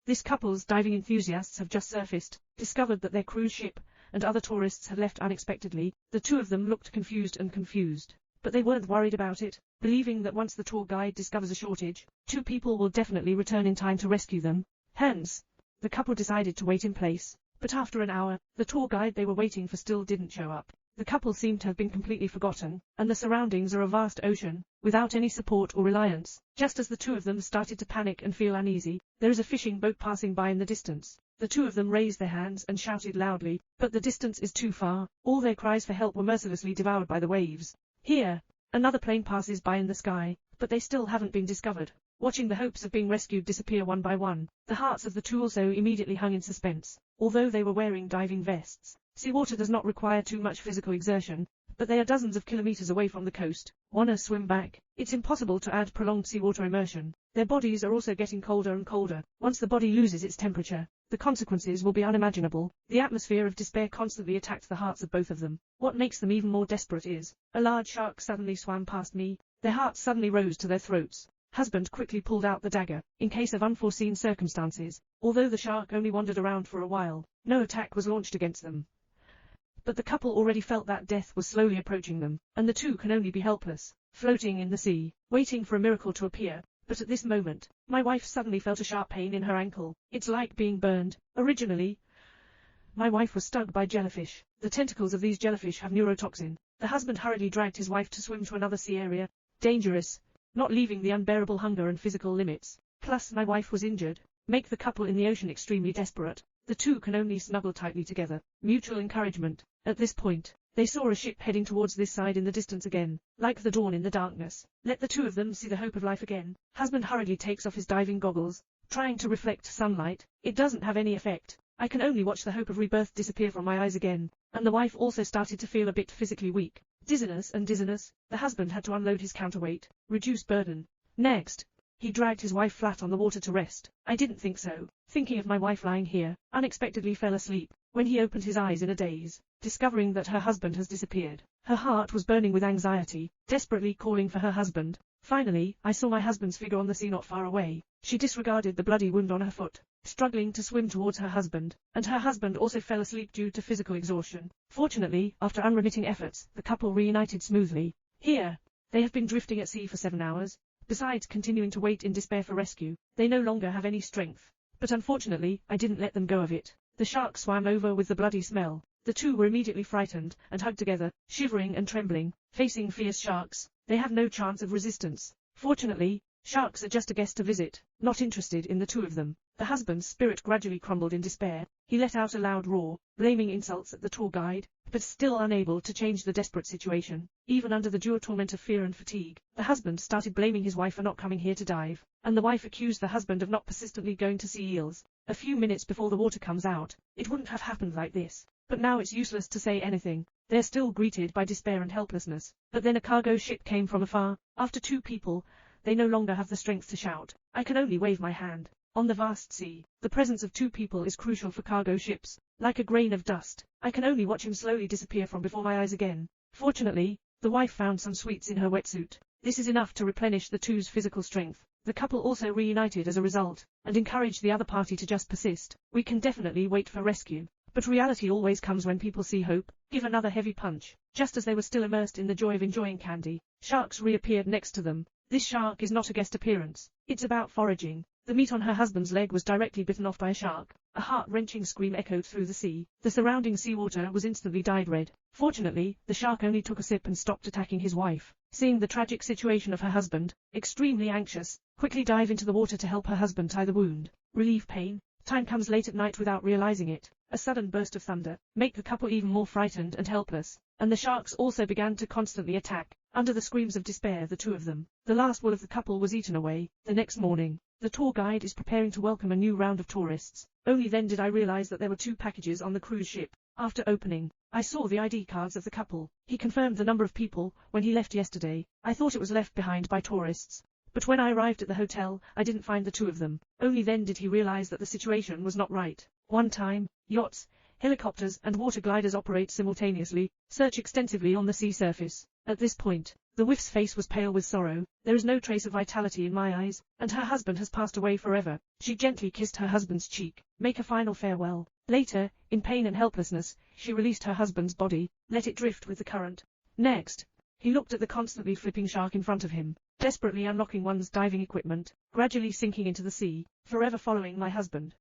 This couple's diving enthusiasts have just surfaced, discovered that their cruise ship and other tourists had left unexpectedly. The two of them looked confused. But they weren't worried about it, believing that once the tour guide discovers a shortage, two people will definitely return in time to rescue them. Hence, the couple decided to wait in place. But after an hour, the tour guide they were waiting for still didn't show up. The couple seemed to have been completely forgotten, and the surroundings are a vast ocean, without any support or reliance. Just as the two of them started to panic and feel uneasy, there is a fishing boat passing by in the distance. The two of them raised their hands and shouted loudly, but the distance is too far. All their cries for help were mercilessly devoured by the waves. Here, another plane passes by in the sky, but they still haven't been discovered. Watching the hopes of being rescued disappear one by one, the hearts of the two also immediately hung in suspense. Although they were wearing diving vests, seawater does not require too much physical exertion, but they are dozens of kilometers away from the coast. Wanna swim back? It's impossible to add prolonged seawater immersion. Their bodies are also getting colder and colder. Once the body loses its temperature, the consequences will be unimaginable. The atmosphere of despair constantly attacked the hearts of both of them. What makes them even more desperate is, a large shark suddenly swam past me. Their hearts suddenly rose to their throats. Husband quickly pulled out the dagger, in case of unforeseen circumstances. Although the shark only wandered around for a while, no attack was launched against them. But the couple already felt that death was slowly approaching them, and the two can only be helpless, floating in the sea, waiting for a miracle to appear. But at this moment, my wife suddenly felt a sharp pain in her ankle. It's like being burned. Originally, my wife was stung by jellyfish. The tentacles of these jellyfish have neurotoxin. The husband hurriedly dragged his wife to swim to another sea area. Dangerous. Not leaving the unbearable hunger and physical limits. Plus my wife was injured. Make the couple in the ocean extremely desperate. The two can only snuggle tightly together. Mutual encouragement. At this point, they saw a ship heading towards this side in the distance again, like the dawn in the darkness. Let the two of them see the hope of life again. Husband hurriedly takes off his diving goggles, trying to reflect sunlight. It doesn't have any effect. I can only watch the hope of rebirth disappear from my eyes again. And the wife also started to feel a bit physically weak. Dizziness. The husband had to unload his counterweight, reduce burden. Next, he dragged his wife flat on the water to rest. I didn't think so. Thinking of my wife lying here, unexpectedly fell asleep. When he opened his eyes in a daze, discovering that her husband has disappeared, her heart was burning with anxiety, desperately calling for her husband. Finally, I saw my husband's figure on the sea not far away. She disregarded the bloody wound on her foot, struggling to swim towards her husband, and her husband also fell asleep due to physical exhaustion. Fortunately, after unremitting efforts, the couple reunited smoothly. Here, they have been drifting at sea for 7 hours. Besides continuing to wait in despair for rescue, they no longer have any strength. But unfortunately, I didn't let them go of it. The shark swam over with the bloody smell. The two were immediately frightened and hugged together, shivering and trembling. Facing fierce sharks, they have no chance of resistance. Fortunately, sharks are just a guest to visit, not interested in the two of them. The husband's spirit gradually crumbled in despair. He let out a loud roar, blaming insults at the tour guide, but still unable to change the desperate situation. Even under the dual torment of fear and fatigue, the husband started blaming his wife for not coming here to dive, and the wife accused the husband of not persistently going to see eels. A few minutes before the water comes out, it wouldn't have happened like this. But now it's useless to say anything. They're still greeted by despair and helplessness. But then a cargo ship came from afar. After two people, they no longer have the strength to shout. I can only wave my hand. On the vast sea, the presence of two people is crucial for cargo ships. Like a grain of dust, I can only watch him slowly disappear from before my eyes again. Fortunately, the wife found some sweets in her wetsuit. This is enough to replenish the two's physical strength. The couple also reunited as a result, and encouraged the other party to just persist. We can definitely wait for rescue. But reality always comes when people see hope. Give another heavy punch. Just as they were still immersed in the joy of enjoying candy, sharks reappeared next to them. This shark is not a guest appearance. It's about foraging. The meat on her husband's leg was directly bitten off by a shark. A heart-wrenching scream echoed through the sea. The surrounding seawater was instantly dyed red. Fortunately, the shark only took a sip and stopped attacking his wife. Seeing the tragic situation of her husband, extremely anxious, quickly dive into the water to help her husband tie the wound. Relieve pain. Time comes late at night without realizing it. A sudden burst of thunder, make the couple even more frightened and helpless, and the sharks also began to constantly attack. Under the screams of despair, the two of them, the last one of the couple was eaten away. The next morning, the tour guide is preparing to welcome a new round of tourists. Only then did I realize that there were 2 packages on the cruise ship. After opening, I saw the ID cards of the couple. He confirmed the number of people when he left yesterday. I thought it was left behind by tourists. But when I arrived at the hotel, I didn't find the 2 of them. Only then did he realize that the situation was not right. One time, yachts, helicopters and water gliders operate simultaneously, search extensively on the sea surface. At this point, The wife's face was pale with sorrow. There is no trace of vitality in my eyes, and her husband has passed away forever. She gently kissed her husband's cheek, make a final farewell. Later, in pain and helplessness, she released her husband's body, let it drift with the current. Next, he looked at the constantly flipping shark in front of him, desperately unlocking one's diving equipment, gradually sinking into the sea, forever following my husband.